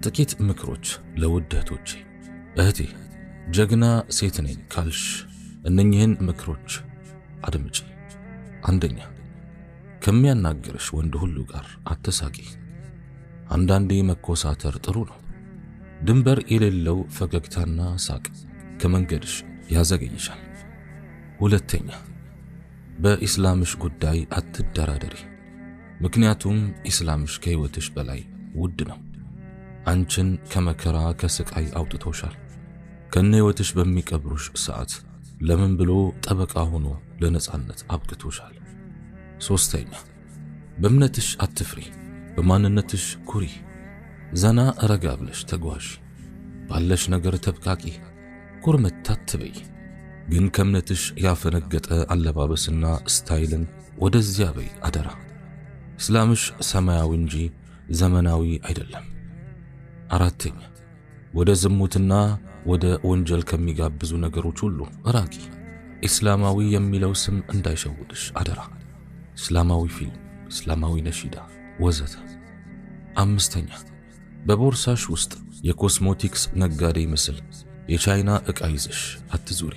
ጥቂት ምክሮች ለውድ እህቶቼ። እህቴ ጀግና ሴት ነኝ ካልሽ እነኚህን ምክሮች አድምጪ። አንደኛ፣ ከሚያናግርሽ ወንድ ሁሉ ጋር አትሳቂ። አንዳንዴ መኮሳተር ጥሩ ነው። ድንበር የሌለው ፈገግታና ሳቅ ከመንገድሽ ያዘገይሻል። ሁለተኛ፣ በኢስላምሽ ጉዳይ አትደራደሪ። ምክንያቱም ኢስላምሽ ከህይወትሽ በላይ ውድ ነው። አንቺን ከመከራ ከስቃይ አውጥቶሻል። ከነ ህይወትሽ በሚቀብሩሽ ሰዓት ለምን ብሎ ጠበቃ ሆኖ ለነጻነት አብቅቶሻል። ሶስተኛ፣ በእምነትሽ አትፍሪ፣ በማንነትሽ ኩሪ። ዘና ረጋ ብለሽ ተጓዥ። ባለሽ ነገር ተብቃቂ፣ ኩርመት አትበይ። ግን ከእምነትሽ ያፈነገጠ አለባበስና ስታይልን ወደዚያ በይ አደራ። እስላምሽ ሰማያዊ እንጂ ዘመናዊ አይደለም። አራተኛ፣ ወደ ዝሙትና ወደ ወንጀል ከሚጋብዙ ነገሮች ሁሉ ራቂ። እስላማዊ የሚለው ስም እንዳይሸውድሽ አደራ። እስላማዊ ፊልም፣ እስላማዊ ነሺዳ ወዘተ። አምስተኛ፣ በቦርሳሽ ውስጥ የኮስሞቲክስ ነጋዴ ምስል የቻይና ዕቃ ይዘሽ አትዙሪ።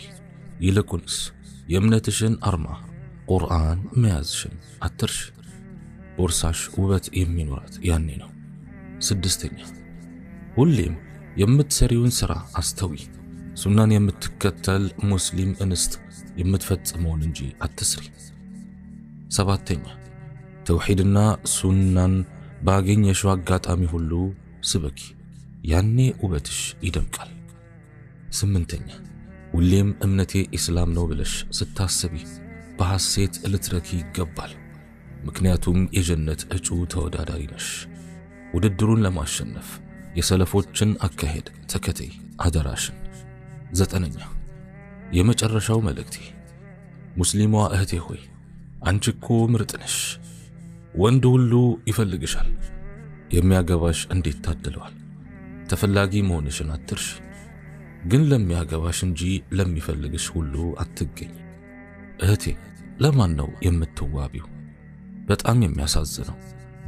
ይልቁንስ የእምነትሽን አርማ ቁርአን መያዝሽን አትርሽ። ቦርሳሽ ውበት የሚኖራት ያኔ ነው። ስድስተኛ፣ ሁሌም የምትሰሪውን ሥራ አስተዊ። ሱናን የምትከተል ሙስሊም እንስት የምትፈጽመውን እንጂ አትስሪ። ሰባተኛ፣ ተውሂድና ሱናን ባገኘሽው አጋጣሚ ሁሉ ስበኪ። ያኔ ውበትሽ ይደምቃል። ስምንተኛ፣ ሁሌም እምነቴ ኢስላም ነው ብለሽ ስታስቢ በሐሴት ልትረኪ ይገባል። ምክንያቱም የጀነት እጩ ተወዳዳሪ ነሽ። ውድድሩን ለማሸነፍ የሰለፎችን አካሄድ ተከተይ አደራሽን። ዘጠነኛ፣ የመጨረሻው መልእክቴ፣ ሙስሊሟ እህቴ ሆይ አንቺ እኮ ምርጥ ነሽ። ወንድ ሁሉ ይፈልግሻል። የሚያገባሽ እንዴት ታድለዋል። ተፈላጊ መሆንሽን አትርሺ። ግን ለሚያገባሽ እንጂ ለሚፈልግሽ ሁሉ አትገኝ። እህቴ ለማን ነው የምትዋቢው? በጣም የሚያሳዝነው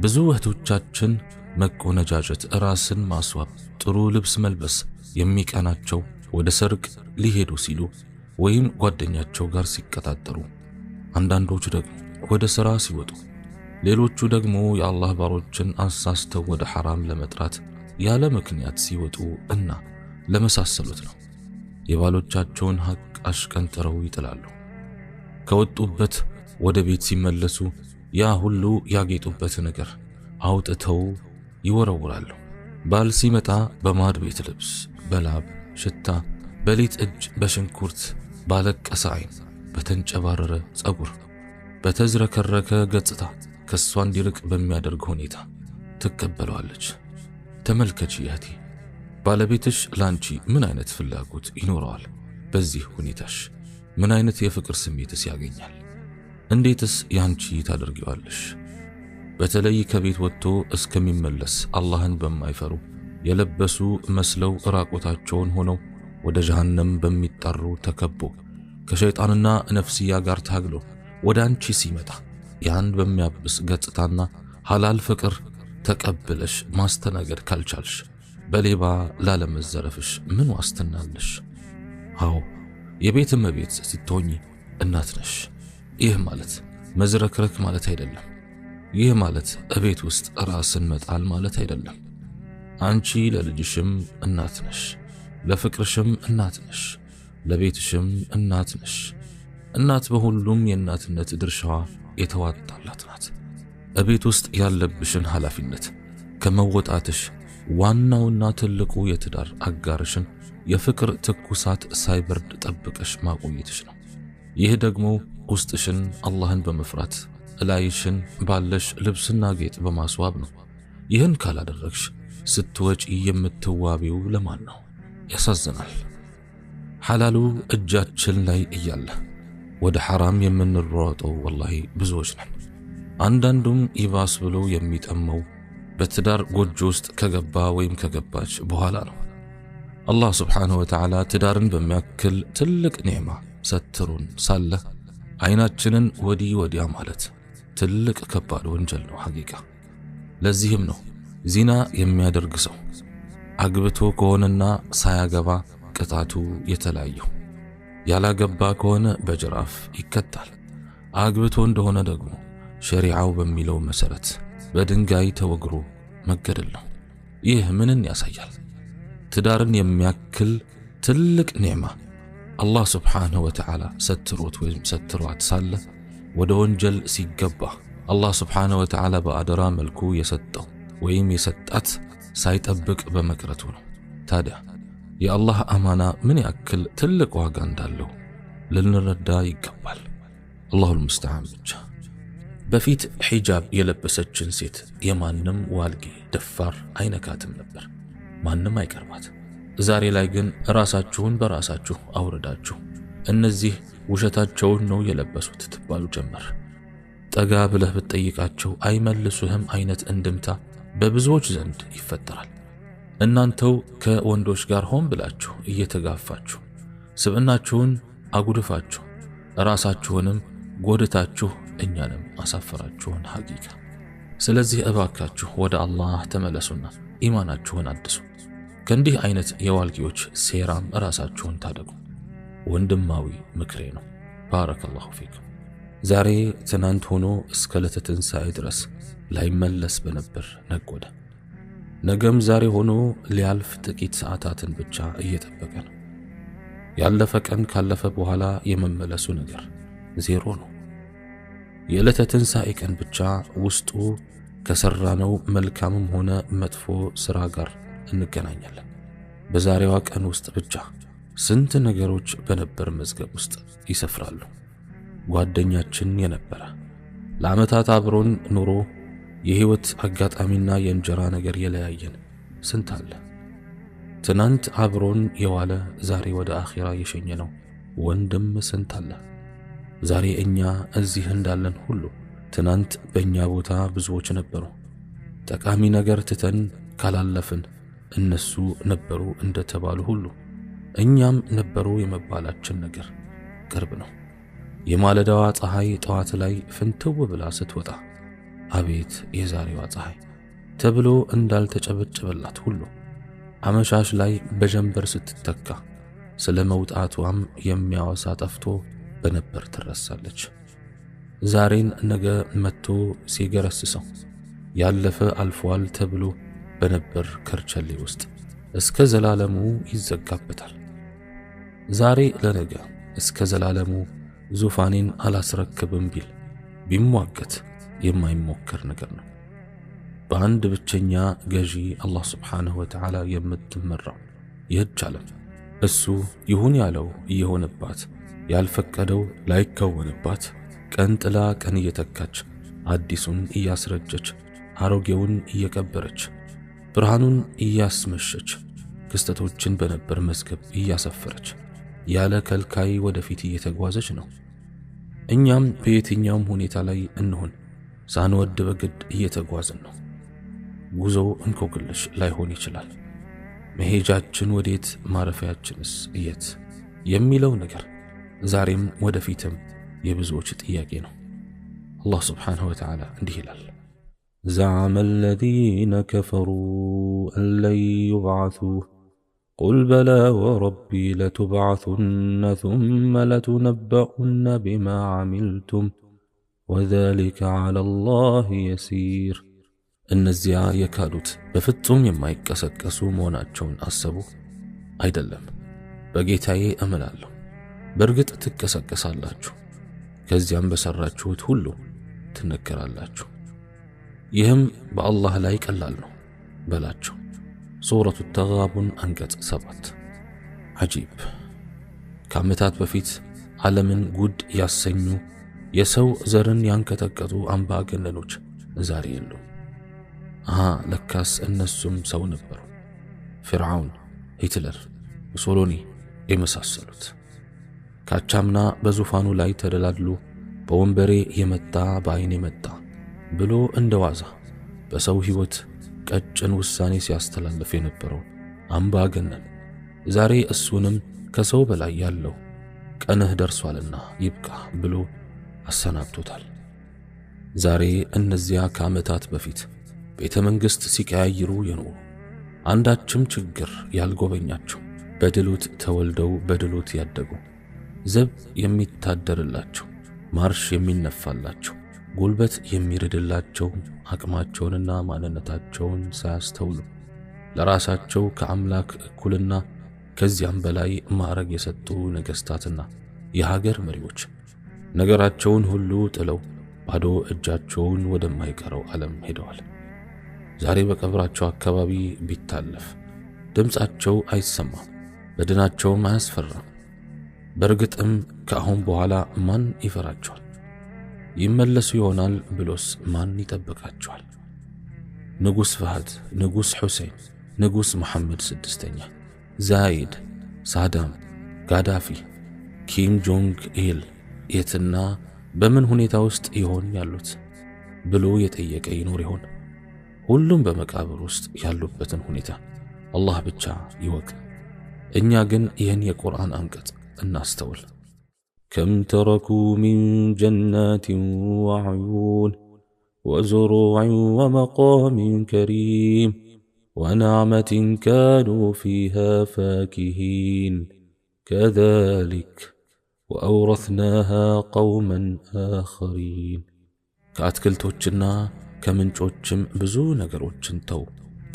ብዙ እህቶቻችን መቆነጃጀት፣ ራስን ማስዋብ፣ ጥሩ ልብስ መልበስ የሚቀናቸው ወደ ሰርግ ሊሄዱ ሲሉ ወይም ጓደኛቸው ጋር ሲቀጣጠሩ፣ አንዳንዶቹ ደግሞ ወደ ሥራ ሲወጡ፣ ሌሎቹ ደግሞ የአላህ ባሮችን አሳስተው ወደ ሐራም ለመጥራት ያለ ምክንያት ሲወጡ እና ለመሳሰሉት ነው። የባሎቻቸውን ሐቅ አሽቀንጥረው ይጥላሉ። ከወጡበት ወደ ቤት ሲመለሱ ያ ሁሉ ያጌጡበት ነገር አውጥተው ይወረውራሉ። ባል ሲመጣ በማድ ቤት ልብስ፣ በላብ ሽታ፣ በሊጥ እጅ፣ በሽንኩርት ባለቀሰ ዓይን፣ በተንጨባረረ ጸጉር፣ በተዝረከረከ ገጽታ ከሷ እንዲርቅ በሚያደርግ ሁኔታ ትቀበለዋለች። ተመልከቺ እህቴ፣ ባለቤትሽ ላንቺ ምን አይነት ፍላጎት ይኖረዋል? በዚህ ሁኔታሽ ምን አይነት የፍቅር ስሜትስ ያገኛል? እንዴትስ ያንቺ ታደርጊዋለሽ? በተለይ ከቤት ወጥቶ እስከሚመለስ አላህን በማይፈሩ የለበሱ መስለው ራቆታቸውን ሆነው ወደ ጀሃነም በሚጣሩ ተከቦ ከሸይጣንና ነፍስያ ጋር ታግሎ ወደ አንቺ ሲመጣ ያን በሚያብስ ገጽታና ሐላል ፍቅር ተቀብለሽ ማስተናገድ ካልቻልሽ በሌባ ላለመዘረፍሽ ምን ዋስትናለሽ? አዎ የቤት እመቤት ስትሆኚ እናት ነሽ። ይህ ማለት መዝረክረክ ማለት አይደለም። ይህ ማለት እቤት ውስጥ ራስን መጣል ማለት አይደለም። አንቺ ለልጅሽም እናት ነሽ፣ ለፍቅርሽም እናት ነሽ፣ ለቤትሽም እናት ነሽ። እናት በሁሉም የእናትነት ድርሻዋ የተዋጣላት ናት። እቤት ውስጥ ያለብሽን ኃላፊነት ከመወጣትሽ ዋናውና ትልቁ የትዳር አጋርሽን የፍቅር ትኩሳት ሳይበርድ ጠብቀሽ ማቆየትሽ ነው። ይህ ደግሞ ውስጥሽን አላህን በመፍራት እላይሽን ባለሽ ልብስና ጌጥ በማስዋብ ነው። ይህን ካላደረግሽ ስትወጪ የምትዋቢው ለማን ነው? ያሳዝናል። ሐላሉ እጃችን ላይ እያለ ወደ ሐራም የምንሮጠው ወላሂ ብዙዎች ነን። አንዳንዱም ይባስ ብሎ የሚጠመው በትዳር ጎጆ ውስጥ ከገባ ወይም ከገባች በኋላ ነው። አላህ ስብሓንሁ ወተዓላ ትዳርን በሚያክል ትልቅ ኒዕማ ሰትሩን ሳለ አይናችንን ወዲህ ወዲያ ማለት ትልቅ ከባድ ወንጀል ነው ሐቂቃ። ለዚህም ነው ዚና የሚያደርግ ሰው አግብቶ ከሆነና ሳያገባ ቅጣቱ የተለያየው። ያላገባ ከሆነ በጅራፍ ይከታል። አግብቶ እንደሆነ ደግሞ ሸሪዓው በሚለው መሰረት በድንጋይ ተወግሮ መገደል ነው። ይህ ምንን ያሳያል? ትዳርን የሚያክል ትልቅ ኒዕማ አላህ ስብሓንሁ ወተዓላ ሰትሮት ወይም ሰትሯት ሳለ ወደ ወንጀል ሲገባ አላህ ስብሓንሁ ወተዓላ በአደራ መልኩ የሰጠው ወይም የሰጣት ሳይጠብቅ በመቅረቱ ነው። ታዲያ የአላህ አማና ምን ያክል ትልቅ ዋጋ እንዳለው ልንረዳ ይገባል። አላሁል ሙስተዓን ብቻ። በፊት ሒጃብ የለበሰችን ሴት የማንም ዋልጌ ደፋር አይነካትም ነበር፣ ማንም አይቀርባት። ዛሬ ላይ ግን ራሳችሁን በራሳችሁ አውርዳችሁ እነዚህ ውሸታቸውን ነው የለበሱት ትባሉ ጀመር። ጠጋ ብለህ ብትጠይቃቸው አይመልሱህም አይነት እንድምታ በብዙዎች ዘንድ ይፈጠራል። እናንተው ከወንዶች ጋር ሆን ብላችሁ እየተጋፋችሁ ስብዕናችሁን አጉድፋችሁ ራሳችሁንም ጎድታችሁ እኛንም አሳፈራችሁን ሐቂቃ። ስለዚህ እባካችሁ ወደ አላህ ተመለሱና ኢማናችሁን አድሱ። ከእንዲህ አይነት የዋልጌዎች ሴራም ራሳችሁን ታደጉ። ወንድማዊ ምክሬ ነው። ባረከላሁ ፊኩም። ዛሬ ትናንት ሆኖ እስከ ዕለተ ትንሣኤ ድረስ ላይመለስ በነበር ነጎደ። ነገም ዛሬ ሆኖ ሊያልፍ ጥቂት ሰዓታትን ብቻ እየጠበቀ ነው። ያለፈ ቀን ካለፈ በኋላ የመመለሱ ነገር ዜሮ ነው። የዕለተ ትንሣኤ ቀን ብቻ ውስጡ ከሰራነው መልካምም ሆነ መጥፎ ሥራ ጋር እንገናኛለን። በዛሬዋ ቀን ውስጥ ብቻ ስንት ነገሮች በነበር መዝገብ ውስጥ ይሰፍራሉ። ጓደኛችን የነበረ ለዓመታት አብሮን ኑሮ የህይወት አጋጣሚና የእንጀራ ነገር የለያየን ስንት አለ። ትናንት አብሮን የዋለ ዛሬ ወደ አኺራ የሸኘነው ወንድም ስንት አለ። ዛሬ እኛ እዚህ እንዳለን ሁሉ ትናንት በእኛ ቦታ ብዙዎች ነበሩ። ጠቃሚ ነገር ትተን ካላለፍን እነሱ ነበሩ እንደተባሉ ሁሉ እኛም ነበሩ የመባላችን ነገር ቅርብ ነው። የማለዳዋ ፀሐይ ጠዋት ላይ ፍንትው ብላ ስትወጣ አቤት የዛሬዋ ፀሐይ ተብሎ እንዳልተጨበጨበላት ሁሉ አመሻሽ ላይ በጀንበር ስትተካ ስለ መውጣቷም የሚያወሳ ጠፍቶ በነበር ትረሳለች። ዛሬን ነገ መጥቶ ሲገረስሰው ያለፈ አልፏል ተብሎ በነበር ከርቸሌ ውስጥ እስከ ዘላለሙ ይዘጋበታል። ዛሬ ለነገ እስከ ዘላለሙ ዙፋኔን አላስረክብም ቢል ቢሟገት የማይሞከር ነገር ነው። በአንድ ብቸኛ ገዢ አላህ ስብሓንሁ ወተዓላ የምትመራው ይህች ዓለም እሱ ይሁን ያለው እየሆነባት ያልፈቀደው ላይከወንባት ቀን ጥላ ቀን እየተካች አዲሱን እያስረጀች አሮጌውን እየቀበረች ብርሃኑን እያስመሸች ክስተቶችን በነበር መዝገብ እያሰፈረች ያለ ከልካይ ወደፊት እየተጓዘች ነው። እኛም በየትኛውም ሁኔታ ላይ እንሆን ሳንወድ በግድ እየተጓዝን ነው። ጉዞው እንቆቅልሽ ላይሆን ይችላል። መሄጃችን ወዴት ማረፊያችንስ የት የሚለው ነገር ዛሬም ወደፊትም የብዙዎች ጥያቄ ነው። አላህ ስብሓንሁ ወተዓላ እንዲህ ይላል፣ زعم الذين كفروا أن لن يبعثوا قل بلى وربي لتبعثن ثم لتنبؤن بما عملتم وذلك على الله يسير። እነዚያ የካዱት በፍጹም የማይቀሰቀሱ መሆናቸውን አሰቡ አይደለም። በጌታዬ እምላለሁ በእርግጥ ትቀሰቀሳላችሁ፣ ከዚያም በሰራችሁት ሁሉ ትነከራላችሁ። ይህም በአላህ ላይ ቀላል ነው በላቸው። ሱረቱ ተጋቡን አንቀጽ 7። አጂብ! ከዓመታት በፊት ዓለምን ጉድ ያሰኙ የሰው ዘርን ያንቀጠቀጡ አምባገነኖች ዛሬ የሉም። ለካስ እነሱም ሰው ነበሩ። ፊርዓውን፣ ሂትለር፣ ሙሶሎኒ የመሳሰሉት። ካቻምና በዙፋኑ ላይ ተደላድሎ በወንበሬ የመጣ በአይን የመጣ ብሎ እንደዋዛ በሰው ሕይወት ቀጭን ውሳኔ ሲያስተላልፍ የነበረው አምባገነን ዛሬ እሱንም ከሰው በላይ ያለው ቀንህ ደርሷልና ይብቃ ብሎ አሰናብቶታል። ዛሬ እነዚያ ከዓመታት በፊት ቤተ መንግሥት ሲቀያይሩ የኖሩ አንዳችም ችግር ያልጎበኛቸው በድሎት ተወልደው በድሎት ያደጉ ዘብ የሚታደርላቸው ማርሽ የሚነፋላቸው ጉልበት የሚረድላቸው አቅማቸውንና ማንነታቸውን ሳያስተውሉ ለራሳቸው ከአምላክ እኩልና ከዚያም በላይ ማዕረግ የሰጡ ነገስታትና የሀገር መሪዎች ነገራቸውን ሁሉ ጥለው ባዶ እጃቸውን ወደማይቀረው ዓለም ሄደዋል። ዛሬ በቀብራቸው አካባቢ ቢታለፍ ድምጻቸው አይሰማም፣ በድናቸውም አያስፈራም። በእርግጥም ከአሁን በኋላ ማን ይፈራቸዋል? ይመለሱ ይሆናል ብሎስ ማን ይጠብቃቸዋል? ንጉስ ፈህድ፣ ንጉስ ሁሴን፣ ንጉስ መሐመድ ስድስተኛ፣ ዛይድ፣ ሳዳም፣ ጋዳፊ፣ ኪም ጆንግ ኢል የትና በምን ሁኔታ ውስጥ ይሆን ያሉት ብሎ የጠየቀ ይኖር ይሆን? ሁሉም በመቃብር ውስጥ ያሉበትን ሁኔታ አላህ ብቻ ይወቅ። እኛ ግን ይህን የቁርአን አንቀጽ እናስተውል። ከም ተረኩ ሚን ጀናትን ወዐዩን ወዙሩዕን ወመቃምን ከሪም ወነዕመትን ካኑ ፊሃ ፋኪሂን ከዛሊክ ወአውረስናሃ ቀውመን አኸሪን። ከአትክልቶችና ከምንጮችም ብዙ ነገሮችን ተው፣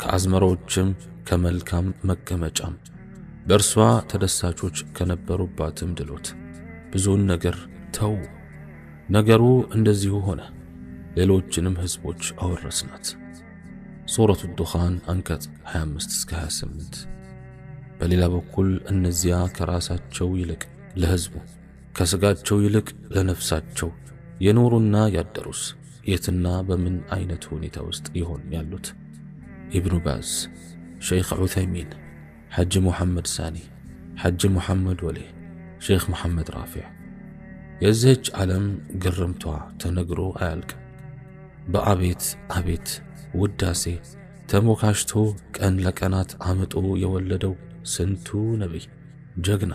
ከአዝመሮችም ከመልካም መቀመጫም በእርሷ ተደሳቾች ከነበሩባትም ድሎት ብዙን ነገር ተው። ነገሩ እንደዚሁ ሆነ፣ ሌሎችንም ህዝቦች አወረስናት። ሱረቱ ዱኻን አንቀጽ 25-28። በሌላ በኩል እነዚያ ከራሳቸው ይልቅ ለህዝቡ ከስጋቸው ይልቅ ለነፍሳቸው የኖሩና ያደሩስ የትና በምን አይነት ሁኔታ ውስጥ ይሆን ያሉት? ኢብኑ ባዝ፣ ሸይኽ ዑተይሚን፣ ሐጅ ሙሐመድ ሳኒ፣ ሐጅ ሙሐመድ ወሌ፣ ሼኽ መሐመድ ራፊዕ። የዚህች ዓለም ግርምቷ ተነግሮ አያልቅም። በአቤት አቤት ውዳሴ ተሞካሽቶ ቀን ለቀናት አምጦ የወለደው ስንቱ ነቢይ፣ ጀግና፣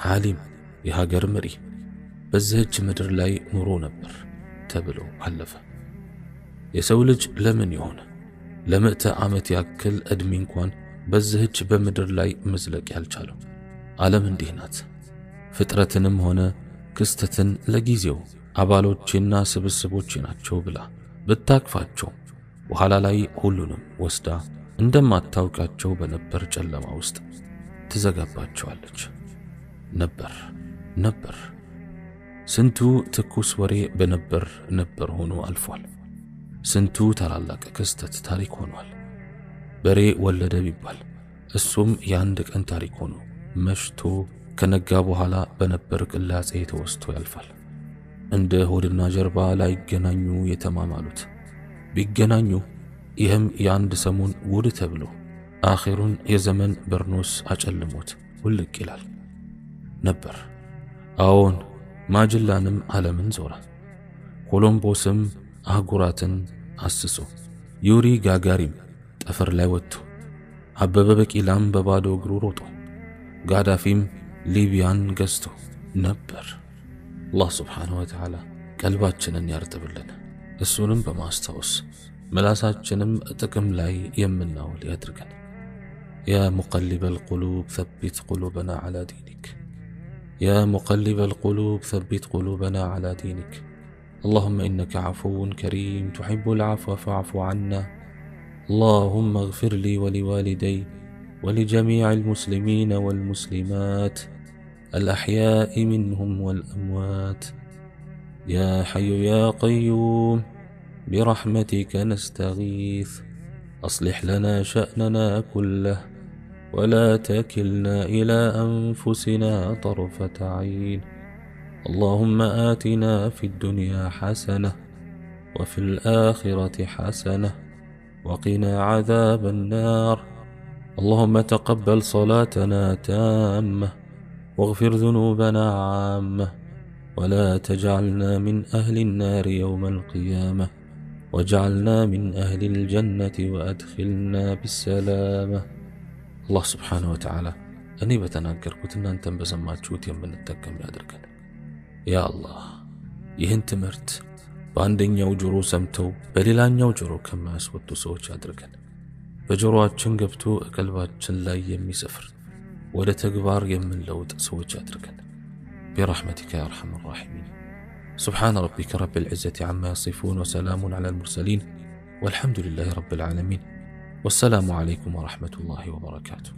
ዓሊም፣ የሀገር መሪ በዚህች ምድር ላይ ኑሮ ነበር ተብሎ አለፈ። የሰው ልጅ ለምን ይሆን ለምዕተ ዓመት ያክል ዕድሜ እንኳን በዚህች በምድር ላይ መዝለቅ ያልቻለው? ዓለም እንዲህ ናት። ፍጥረትንም ሆነ ክስተትን ለጊዜው አባሎቼና ስብስቦቼ ናቸው ብላ ብታቅፋቸው በኋላ ላይ ሁሉንም ወስዳ እንደማታውቃቸው በነበር ጨለማ ውስጥ ትዘጋባቸዋለች። ነበር ስንቱ ትኩስ ወሬ በነበር ሆኖ አልፏል። ስንቱ ታላላቅ ክስተት ታሪክ ሆኗል። በሬ ወለደ ቢባል እሱም የአንድ ቀን ታሪክ ሆኖ መሽቶ ከነጋ በኋላ በነበር ቅላጼ ተወስቶ ያልፋል። እንደ ሆድና ጀርባ ላይገናኙ የተማማሉት ቢገናኙ ይህም የአንድ ሰሞን ውድ ተብሎ አኺሩን የዘመን በርኖስ አጨልሞት ውልቅ ይላል። ነበር አዎን፣ ማጅላንም ዓለምን ዞረ። ኮሎምቦስም አህጉራትን አስሶ፣ ዩሪ ጋጋሪም ጠፈር ላይ ወጥቶ፣ አበበ ቢቂላም በባዶ እግሩ ሮጦ፣ ጋዳፊም ሊቢያን ገዝቶ ነበር። አላህ ስብሓነሁ ወተዓላ ቀልባችንን ያርጥብልን፣ እሱንም በማስታወስ ምላሳችንም ጥቅም ላይ የምናውል ያድርገን። ያ ሙቀሊበል ቁሉብ ሰቢት ቁሉበና ዐላ ዲኒክ፣ ያ ሙቀሊበል ቁሉብ ሰቢት ቁሉበና ዐላ ዲኒክ። اللهم إنك عفو كريم تحب العفو فاعف عنا. اللهم اغفر لي ولوالدي ولجميع المسلمين والمسلمات الأحياء منهم والأموات. يا حي يا قيوم برحمتك نستغيث، أصلح لنا شأننا كله ولا تكلنا إلى أنفسنا طرفة عين. اللهم آتنا في الدنيا حسنة وفي الآخرة حسنة وقنا عذاب النار. اللهم تقبل صلاتنا تامة واغفر ذنوبنا عامة ولا تجعلنا من أهل النار يوم القيامة واجعلنا من أهل الجنة وأدخلنا بالسلامة. الله سبحانه وتعالى أني بتناكر كنت أنتم بسمات شوت يوم بنتكم يادركن. يا الله ይህን ትምህርት በአንደኛው ጆሮ ሰምተው በሌላኛው ጆሮ ከማያስወጡ ሰዎች አድርገን። በጆሮአችን ገብቶ ቀልባችን ላይ የሚሰፍር ወደ ተግባር የምንለውጥ ሰዎች አድርገን برحمتك يا أرحم الراحمين. سبحان ربك رب العزة عما يصفون وسلام على المرسلين والحمد لله رب العالمين والسلام عليكم ورحمة الله وبركاته.